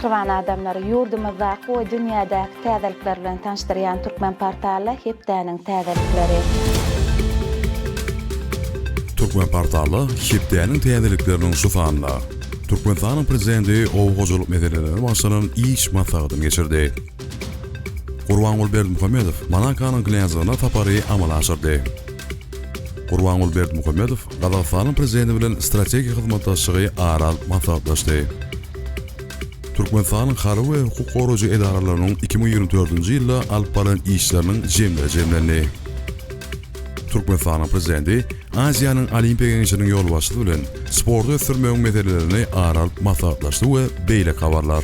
Mehrwan adamlar yurdumuzda ve dünyada täzelikler bilen tanıştıryan Türkmen portalı Hepdäniň täzelikleri. Türkmen portalı Hepdäniň täzelikleriniň şufanynda. Türkmenistanyň prezidenti owgojuluk meseleleri başlanan iş maslahatyny geçirdi. Gurbanuly Berdimuhammedow Manakanyň knyazlygyna tapary amala aşyrdy. Gurbanuly Berdimuhammedow Gazagstanyň prezidenti bilen strategik hyzmatdaşlygy aral maslahatlaşdy. Türkmenistanyň harby we hukuk goruju edaralarynyň 2024-nji ýylda alyp baran işleriniň jemlendi. Türkmenistanyň prezidenti Aziýanyň Olimpiýa Geňişiniň ýolbaşçylygy bilen sporty ösdürmegiň meselelerini aral maslahatlaşdy we beýle habarlar.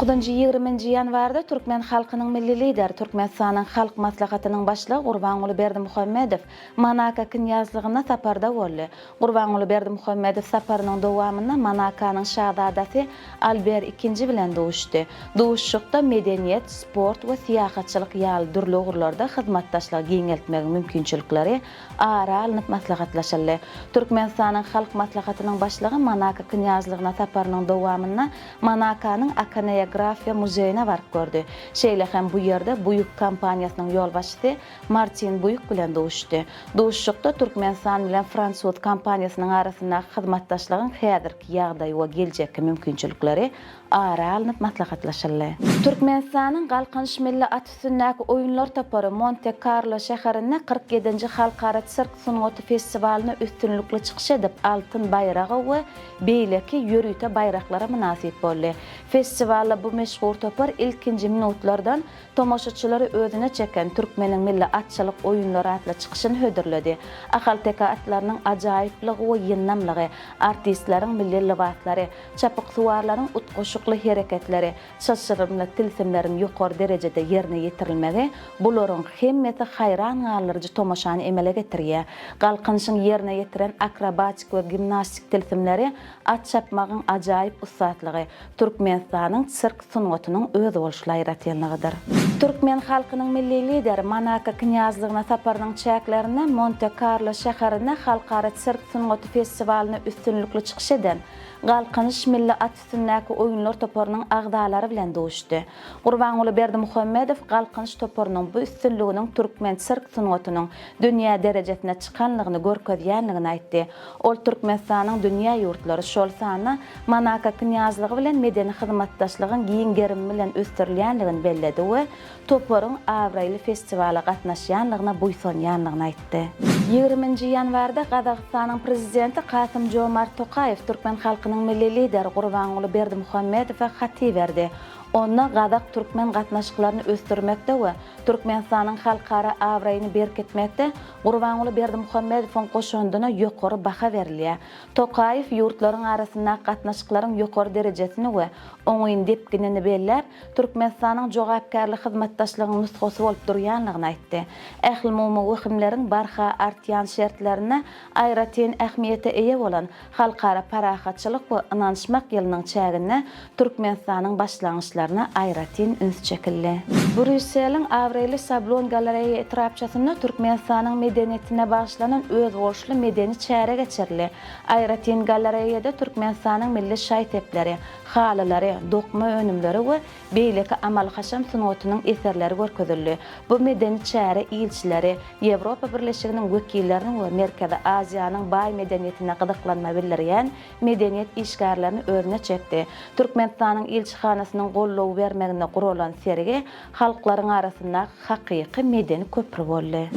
19-20 ýanwarda Türkmen halkynyň milli lideri Türkmenistanyň halk maslahatynyň başlygy Gurbanuly Berdimuhammedow Manaka knyazlygyna saparda boldy. Gurbanuly Berdimuhammedow saparynyň dowamynda Manakanyň şahzadasy Albert II bilen duşdy. Duşşukda medeniýet, sport we siýahatçylyk ýaly dürli ugurlarda hyzmatdaşlygy giňeltmegi mümkinçilikleri ara alınıp maslahatlaşyldy. Türkmenistanyň halk maslahatynyň başlygy Manaka knyazlygyna saparynyň dowamynda Manakanyň Ikonografiya muzeýine barıp gördü. Şeýle hem bu ýerde Buyuk kampaniýasynyň ýolbaşçysy Martin Buyuk bilen duşdy. Duşşukda Türkmenistan bilen Fransuz kampaniýasynyň arasynda hyzmatdaşlygyň häzirki ýagdaýy we geljekki mümkinçilikleri ara alınıp maslahatlaşyldy. Türkmenistanyň Galkanyş milli at üstündäki oýunlar tapary Monte Carlo şäherinde 47-nji halkara sirk sunugaty festiwalyna üstünlikli çykyş edip altyn bayragy we beýleki ýörüýte bayraklara münasip boldy. Festivalda bu meşhur topar ilkinci minutlardan tomoşaçylary özüne çeken Türkmeniň milli atçylyk oýunlary atly çykyşyny hödürledi. Ahalteka atlarynyň ajaýyplygy we ýynnamlygy, artistleriň milli libaslary, çapyk suwarlaryň utgoşukly hereketleri, şaşyrymly tilsimleriň ýokary derejede ýerine ýetirilmegi bularyň hemmeti haýran galyryjy tomoşany emele getirýär. Galkanyşyň ýerine ýetiren akrobatik we gimnastik tilsimleri at çapmagyň ajaýyp usatlygy Türkmenistanyň sirk sunugatynyň öz bolşly ýaratýanlygydyr. Türkmen halkynyň milli lideri Manaka knyazlygyna saparynyň çäklerinde Monte Carlo şäherinde halkara sirk sunugaty festiwalyna üstünlikli çykyş eden Galkanyş milli at üstündäki oýunlar toparynyň agdalary bilen duşdy. Gurbanuly Berdimuhammedow Galkanyş toparynyň bu üstünliginiň türkmen sirk sunugatynyň dünýä derejesine çykanlygyny görkezýänligini aýtdy. Ol Türkmenistanyň dünýä ýurtlary şol sany Manaka knyazlygy bilen medeni hyzmatdaşlygyň giň gerim bilen ösdürilýänligini belledi we toparyň Awrayly festiwala gatnaşýanlygyna buýsanýanlygyny aýtdy. 20-nji ýanwarda Gazagstanyň prezidenti Kasym Jomart Tokayew Türkmen halkynyň milli lideri Gurbanuly Berdimuhammedowa haty berdi. Onda Gazak Türkmen gatnaşyklaryny ösdürmekde we Türkmenistanyň halkara awraýyny berketmekde Gurbanuly Berdimuhammedowyň goşundyna ýokary baha berilýär. Tokayew ýurtlaryň arasynda gatnaşyklaryň ýokary derejesini we oňyň depginini belläp, Türkmenistanyň jogapkärlik hyzmatdaşlygynyň nusgasy bolup durýanlygyny aýtdy. Ähli mumy wekimleriň barha artýan şertlerine aýratyn ähmiýete eýe bolan halkara parahatçylyk we ynanşmak ýylynyň çägine Türkmenistanyň başlangyçlaryna aýratyn üns çekildi. Brüsseliň Awrayly Sablon galereýa etrapçasynda Türkmenistanyň medeniýetine bagyşlanan öz bolşly medeni çäre geçirildi. Aýratyn galereýada Türkmenistanyň milli şaýtepleri, halylary, dokma önümleri we beýleki amal-haşam sunugatynyň eserleri görkezildi. Bu medeni çäre ilçileri, Ýewropa Birleşiginiň wekillerini we Merkezi Aziýanyň baý medeniýetine gyzyklanma bildirýän medeniýet işgärlerini özüne çekdi. Türkmenistanyň ilçihanasynyň gollaw bermegine guralan sergi halklaryň arasynda hakyky medeni köprü boldy.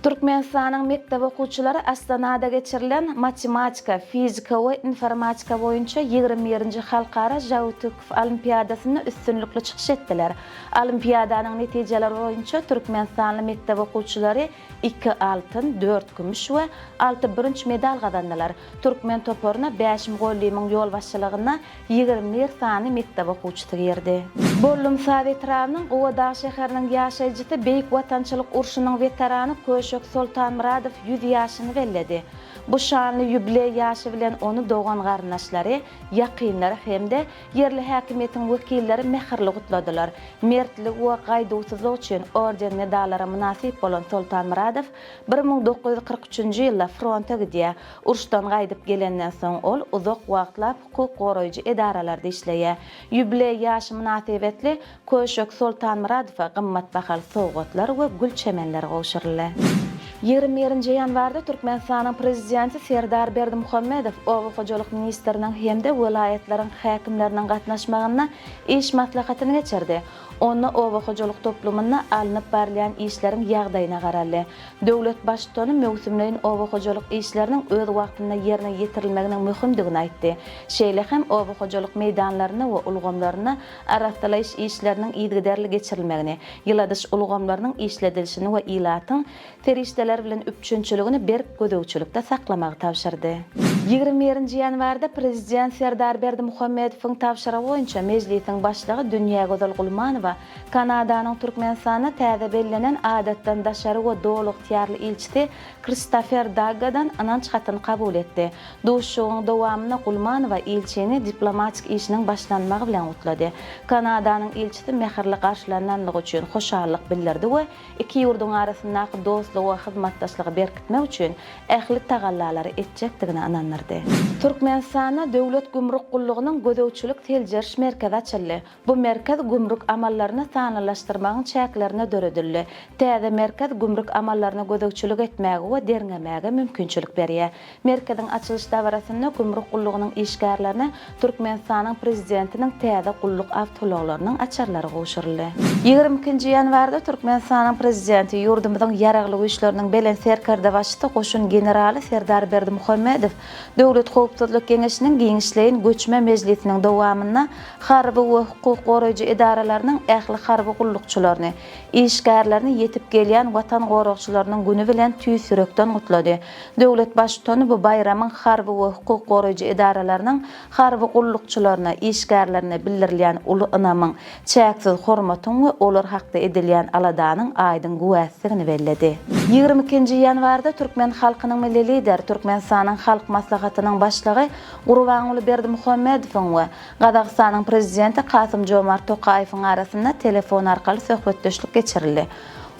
Türkmenistanyň mektep okuwçylary Astanada geçirilen matematika, fizika we informatika boýunça 21-nji halkara Jawtykov olimpiadasyna üstünlikli çykyş etdiler. Olimpiadanyň netijeleri boýunça Türkmenistanly mektep okuwçylary 2 altyn, 4 gümüş we 6 birinç medal gazandylar. Türkmen toparyna 5 gollymiň ýolbaşçylygyna 21 sany mektep okuwçysy girdi. Bollum Sowet Rawnyň Gowada şäheriniň ýaşaýjysy Beýik Watançylyk urşunyň veterany Köşök Sultan Muradow 100 ýaşyny belledi. Bu şanly yubiley ýaşy bilen onu doğan garnaşlary, ýakynlary hemde yerli häkimiýetiň wekilleri mehirli gutladylar. Mertlik we gaýdawsyzlyk üçin orden medallara münasip bolan Sultan Muradow 1943-nji ýylda fronta gidýär. Uruşdan gaýdyp gelenden soň ol uzak wagtlap hukuk goraýjy edaralarda işleýär. Yubiley ýaşy münasibetli Köşök Sultan Muradow'a gymmatbahaly sowgatlar we gül çemenler gowşurlar. 20 ýanwarda Türkmenistanyň prezidenti Serdar Berdimuhammedow Owa hojalyk ministriniň hemde welaýatlariň häkimleriniň gatnaşmagyna iş maslahatyny geçirdi. Onu Owa hojalyk toplumyna alınıp barlayan işleriň ýagdaýyna garaldy. Döwlet başçyny mewsümleýin Owa hojalyk işleriniň öz wagtynda ýerine ýetirilmeginiň möhümdigini aýtdy. Şeýle hem Owa hojalyk meýdanlaryna we ulgamlaryna arastalaş işleriniň ýygyderli geçirilmegini, ýyladyş ulgamlarynyň işledilişini we ilatyň terişdeler bilen üpçünçiligini berk gödöwçilikde saklamagy tapşyrdy. 20 ýanwarda prezident Serdar Berdimuhammedowyň tapşyrygy boýunça mejlisiň başlygy Dünýä Gözal Gulmanowa Kanadanyň Türkmenistana täze bellenen adatdan daşary we dowluk tiyarly ilçisi Christopher Daggadan ananç hatyny kabul etdi. Duşugyň dowamyna Gulmanowa ilçini diplomatik işiniň başlanmagy bilen gutlady. Kanadanyň ilçisi mehirli garşylananlygy üçin hoşallyk bildirdi we iki ýurduň arasyndaky dostlyk we hyzmatdaşlygy berkitmek üçin ähli tagallalary etjekdigini ananyrdy. Türkmenistana döwlet gümrük gullugynyň gödöwçilik teljeriş merkezi açyldy. Bu merkez gümrük amallaryny sanalaşdyrmagyň çäklerini döredildi. Täze merkez gümrük amallaryna gödöwçilik etmäge we derňemäge mümkinçilik berýär. Merkeziň açylyş dawrasyna gümrük gullugynyň işgärlerini Türkmenistanyň prezidentiniň täze gulluk awtologlarynyň açarlary gowşuruldy. 22 ýanwarda Türkmenistanyň prezidenti ýurdumyzyň ýaraglyk işleriniň belen serkerde başçy goşun generali Serdar Berdimuhammedow Döwlet Howpsuzlyk Geňeşiniň giňişleýin göçme mejlisiniň dowamyna harby we hukuk goraýjy edaralarynyň ähli harby gullukçylaryny, işgärlerini ýetip gelýän watan goragçylarynyň güni bilen tüýsürekden gutlady. Döwlet başçyny bu bayramyň harby we hukuk goraýjy edaralarynyň harby gullukçylaryna, işgärlerine bildirilýän uly ynamyň, çäksiz hormatyň we olar hakda edilýän aladanyň aýdyn güwäçligini belledi. 22 ýanwarda Türkmen halkynyň milli lideri Türkmenistanyň halk maslahatynyň başlygy Gurbanuly Berdimuhammedowyň we Gazagstanyň prezidenti Kasym Jomart Tokaýewiň arasynda telefon arkaly söhbetdeşlik geçirildi.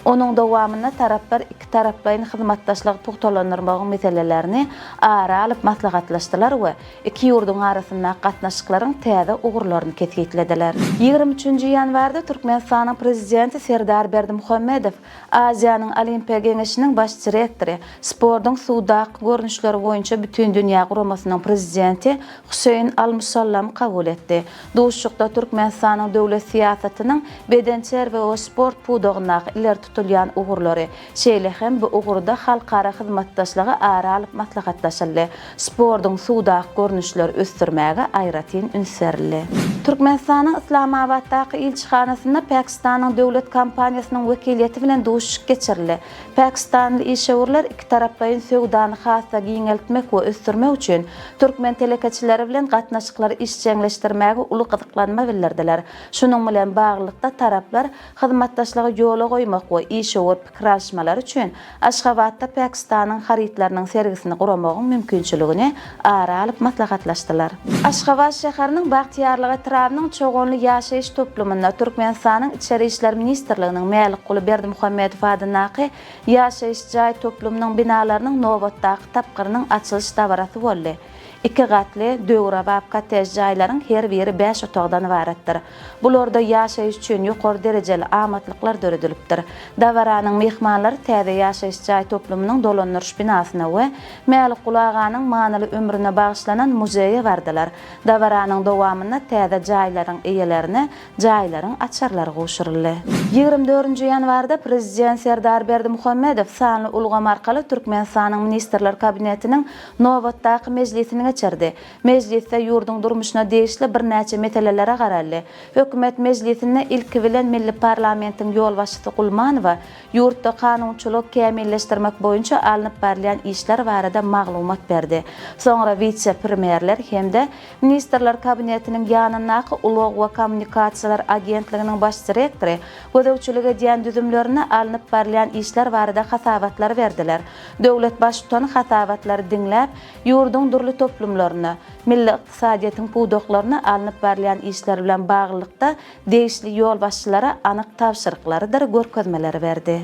Onun dowamyna taraplar iki taraplaryň hyzmatdaşlygy pugtalandyrmagy meselelerini ara alyp maslahatlaşdylar we iki ýurduň arasynda gatnaşyklaryň täze ugurlaryny ketgitlediler. 23 ýanwarda Türkmenistanyň prezidenti Serdar Berdimuhammedow Aziýanyň Olimpiya Geňeşiniň baş direktori, spordyň suwdak görnüşleri boýunça bütün dünýä guramasynyň prezidenti Hüseýin Almusallam kabul etdi. Duşukda Türkmenistanyň döwlet siýasatynyň bedençer we sport pudagyna iler tutulýan ugurlary, şeýle hem bu ugurda halkara hyzmatdaşlygy ara alyp maslahatlaşyldy. Spordyň suwdak görnüşleri ösdürmäge aýratyn ünserildi. Türkmenistanyň Islamabaddaky ilçihanasynda Pakistanyň döwlet kampaniýasynyň wekiliýeti bilen duşuk geçirildi. Pakistanly işgärler iki taraplaryň söwdany hassa giňeltmek we ösdürmek üçin türkmen telekeçileri bilen gatnaşyklary işçiňleşdirmäge uly gyzyklanma bildirdiler. Şunyň bilen baglykda taraplar hyzmatdaşlygy ýola goýmak we işgär pikirleşmeler üçin Aşgabatda Pakistanyň haritlarynyň sergisini guramagyň mümkinçiligini ara alyp maslahatlaşdylar. Aşgabat şäheriniň Bagtyarlygy Trabnyň çoğunly ýaşaýyş toplumynda Türkmenistanyň İçeri işler ministrliginiň mälik guly Berdimuhammedow adynaky ýaşaýyş jaý toplumynyň binalarynyň nowatdaky tapgyrynyň açylyş dawrasy boldy. İki gatly döwrebap kottej jaýlaryň her biri 5 otagdan ibaretdir. Bularda ýaşaýyş üçin ýokary derejeli amatlyklar döredilipdir. Dawaranyň mehmanlary täze ýaşaýyş jaý toplumynyň dolanýarys binasyna we Mälik Gulaganyň manaly ömrüne bagyşlanan muzeýe bardylar. Dawaranyň dowamyna täze jaýlaryň eýelerine jaýlaryň açarlary gowşuruldy. 24 ýanwarda prezident Serdar Berdimuhammedow sanly ulgam arkaly Türkmenistanyň ministrler kabinetiniň nowatdaky mejlisine geçirdi. Meclisde yurdun durmuşuna değişli bir näçe meselelere garaldy. Hökümet meclisinde ilki bilen Milli Parlamentin ýol başçysy Gulmanowa yurtda kanunçylyk kämilleşdirmek boýunça alınıp berilen işler barada maglumat berdi. Soňra vice-premierler hemde Ministrler Kabinetiniň ýanynaky Ulug we Kommunikasiýalar Agentliginiň baş direktory gödäwçiligi diýen düzümlerine alınıp berilen işler barada hasabatlar berdiler. Döwlet başçysyny hasabatlary diňläp, yurdun durly toplumlaryna, milli iqtisadiýatyň puwdoklaryna alınıp berilen işler bilen baglykda değişli ýol başçylara anyk tapşyryklary görkezmeleri berdi.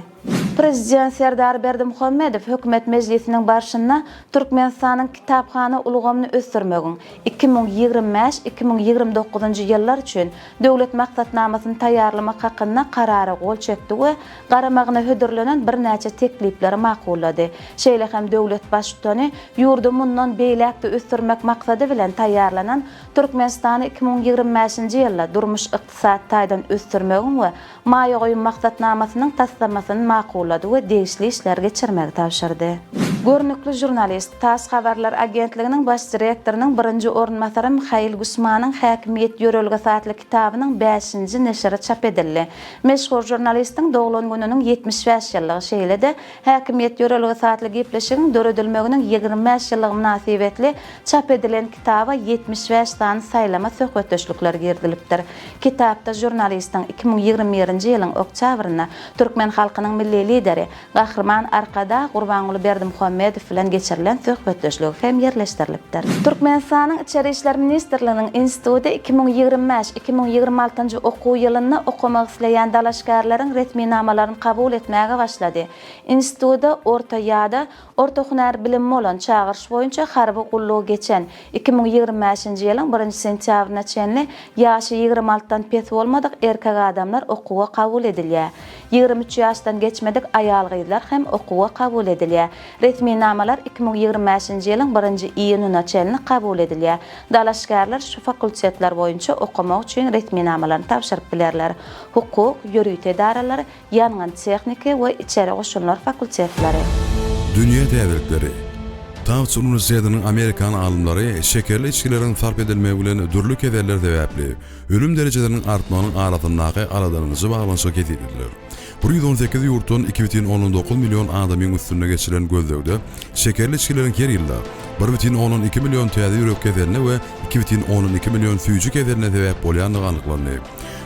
Prezident Serdar Berdimuhammedow hökümet meclisiniň başyna Türkmenistanyň kitapxana ulgamyny ösdürmegiň 2025-2029 ýyllar üçin döwlet maksatnamasyny taýýarlamak hakynda karara gol çekdi we garamagyna hödürlenen bir näçe teklipleri makullady. Şeýle hem döwlet başçysyny ýurdu mundan beýlekde ösdürmek maksady bilen taýýarlanan Türkmenistany 2025-nji ýylda durmuş ykdysat taýdan ösdürmegiň we maýa goýun maksatnamasynyň taslamasyny makullady we değişli işler geçirmek tapşyrdy. Görnükli jurnalist TASS Habarlar Agentliginiň baş direktorynyň birinji ornmasary Mihail Gusmanyň Häkimiýet ýörelge satly kitabynyň 5-nji neşri çap edildi. Meşhur jurnalistiň doglan gününiň 75 ýyllygy şeýle-de Häkimiýet ýörelge satly gepleşigiň döredilmeginiň 25 ýyllygy münasibetli çap edilen kitaba 75 sany saýlama söhbetdeşlikler girdilipdir. Kitapda jurnalistiň 2021-nji ýylyň oktýabryna Türkmen halkynyň milli lideri Gahrman Arkada Gurbanuly Berdimuhammedow bilen geçirilen söhbetdeşlik hem yerleşdirilipdir. Türkmenistanyň İçeri işler Ministrliginiň instituty 2025-2026 okuw ýylyna okumak isleýän dalaşgarlaryň resmi namalaryny kabul etmäge başlady. Institutda orta ýa-da orta hunar bilimi bolan çağırış boýunça harby gullugy geçen 2025-nji ýylyň 1 sentýabryna çenli ýaşy 26-dan pes bolmadyk erkek adamlar okuwa kabul edilýär. 23 ýaşdan geçmedik aýal gyzlar hem okuwa kabul edilýär. Resmi namalar 2025-nji ýylyň 1-nji iýunyna çenli kabul edilýär. Dalaşgarlar şu fakultetler boýunça okumak üçin resmi namalaryny tapşyryp bilerler. Hukuk, ýürüýt edaralary, ýangan texnika we içeri goşulmalar fakultetleri. Dünya täzelikleri. Tufts Üniversitetining Amerikan alymlary şekerli içkilerin sarp edilmegi bilen dürli kederler sebäpli ölüm derejeleriniň artmagynyň aradandaky aladanyňy baglanşyk edildiler. 118 ýurtdan 2,19 million adamyň üstüne geçiren gözlegde şekerli içkilerin her ýylda 1,12 million täze ýürek kederine we 2,12 million süýjü kederine sebäp bolýanlygy anyklandy.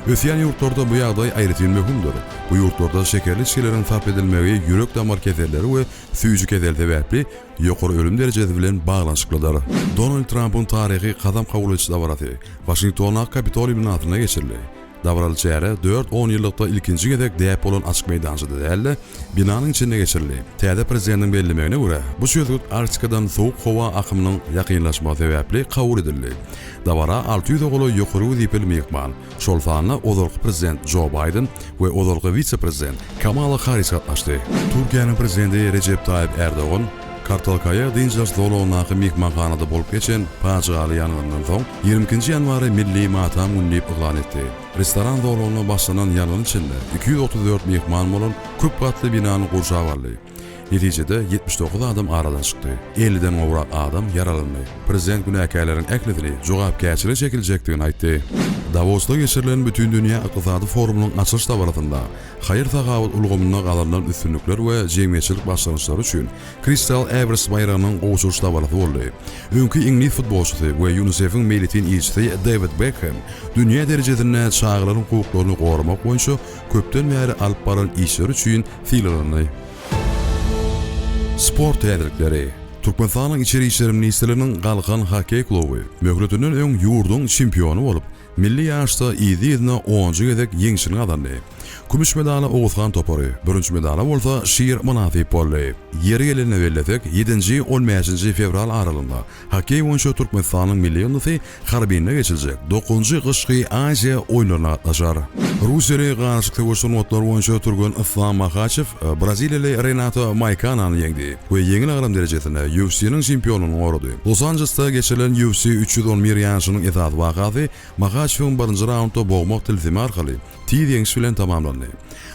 Ösýän ýurtlarda bu ýagdaý aýryty möhümdir. Bu ýurtlarda şekerli içkilerin sarp edilmegi ýürek damar kederleri we süýjü keder sebäpli ýokary ölüm derejesi bilen baglanşyklydyr. Donald Trump'un taryhy kadam kabul etişi dabarady Washington'a Kapitoliýum binasyna geçirildi. Davral çäre 4-10 ýyllykda ilkinji gezek däp bolan açyk meýdançyda dälle binanyň içinde geçirildi. Täze prezidentiň bellemegine görä, bu söýgüt Arktikadan sowuk howa akymynyň ýakynlaşmagy sebäpli kabul edildi. Davara 600 ogly ýokary wezipeli mehman, şol sanyna ozalky prezident Joe Biden we ozalky vice-prezident Kamala Harris gatnaşdy. Türkiýanyň prezidenti Recep Tayyip Erdoğan Kartalkaya Dinjas Dolonaky mehmanhanada bolup geçen paçaly ýangyndan soň 22-nji ýanwary milli matam günü elan etdi. Restoran Dolonyny başlanan ýangyn içinde 234 mehman bolan köp gatly binanyň gurşagy barly. Neticede 79 adam aradan çykdy. 50-den owrak adam yaralandy. Prezident günäkärleriň äklidini jogapkärçilik çekiljekdigini aýtdy. Davosda geçirilen bütün dünya ykdysady forumunyň açyş dabarynda haýyr tagawut ulgamyna galanan üstünlikler we jemgyýetçilik başlanýşlary üçin Crystal Everest bayrağynyň goşuş dabarynda boldy. Öňkü iňli futbolçysy we UNICEF'iň militin ilçisi David Beckham dünya derejesinde çağlaryň hukuklaryny gorumak boýunça köpden bäri alyp baran işler üçin filanlandy. Sport täzelikleri. Türkmenistanyň içeri işler ministrliginiň galkan hokey kluby möhletiniň öň ýurdun çempionu bolup milli ýaşda ýygyna 10-njy gezek ýeňişini gazandy. Kümüş medala Oğuzhan Topary, birinji medala bolsa Şiir Manafip boldy. Ýeri gelene belletek 7-nji 15-nji fevral aralygynda hokey boýunça Türkmenistanyň milli ýyldysy Harbine geçiljek 9-njy gyşky Aziýa oýunlaryna gatnaşar. Russiýa garşy goşulmalar boýunça turgan Islam Makhachev Braziliýaly Renato Maicana'ny yeňdi we ýeňil agram derejesinde UFC'niň çempionuny gorady. Los Angeles'ta geçirilen UFC 311 ýaşynyň esas wakaty Makhachewiň 1-nji raundda boğmak tilsimi arkaly tiz ýeňiş bilen tamam tamamlandy.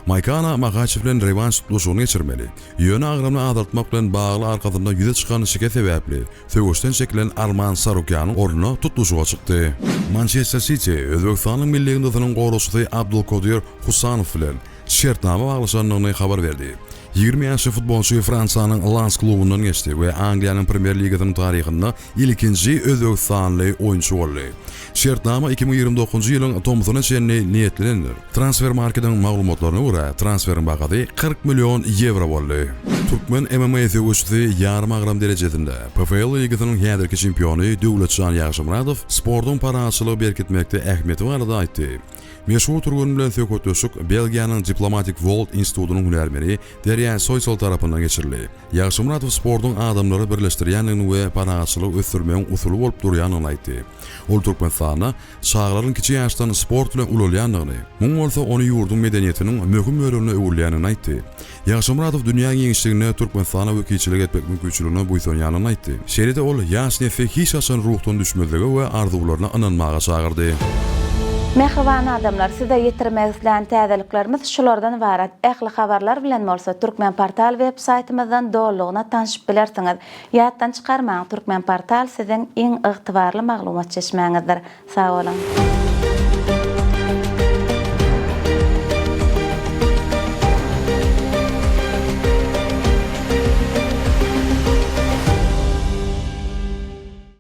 Maykana Makachev bilen revanş tutuşuny geçirmeli. Ýöne agramny azaltmak bilen bagly arkasynda ýüze çykan şike sebäpli söwüşden çekilen Arman Sarukyanyň ornuny tutuşuga çykdy. Manchester City Özbekistanyň milli gyndasynyň gorusy Abdulkadir Husanov bilen şertnama baglaşanlygyny habar berdi. 20 ýaşly futbolçy Fransanyň Lens klubundan geçdi we Angliýanyň Premier Ligasynyň taryhynda ilkinji Özbekistanly oýunçy boldy. Şertnama 2029-njy ýylyň Tomsona çenli niýetlenir. Transfermarketiň maglumatlaryna görä, transferiň bagady 40 million euro boldy. Türkmen MMA döwüşçüsi ýarym agram derejesinde PFL ligasynyň häzirki çempiony Dowlatjan Ýagşymyradow sportyň paraçylygy berkitmekde ähmiýeti barada aýtdy. Meşhur turgun bilen söhbetleşik Belgiýanyň Diplomatic World Institutunyň hünärmeni Derýan Soysal tarapyndan geçirildi. Ýagşymyradow sportyň adamlary birleşdirýänligini we paraçylyk ösdürmeň usuly bolup durýanyny aýtdy. Ol Türkmenistana çağlaryň kiçi ýaşdan sport bilen ululýanlygyny, muň bolsa ony ýurdun medeniýetiniň möhüm bölümine öwürlýänyni aýtdy. Ýagşymyradow dünýä giňişligine Türkmenistana wekilçilik etmek mümkinçiligine buýsanýanyny aýtdy. Şeride ol ýaş nefe hiç açan ruhdan düşmezligi we arzuwlaryna inanmaga çagyrdy. Mehriban adamlar, size yetirmek isteyen täzeliklerimiz şulardan ibaret. Ähli habarlar bilen bolsa Türkmen Portal web saytymyzdan dolugyna tanışyp bilersiňiz. Ýatdan çykarmaň, Türkmen Portal siziň iň ygtybarly maglumat çeşmäňizdir. Sag bolun.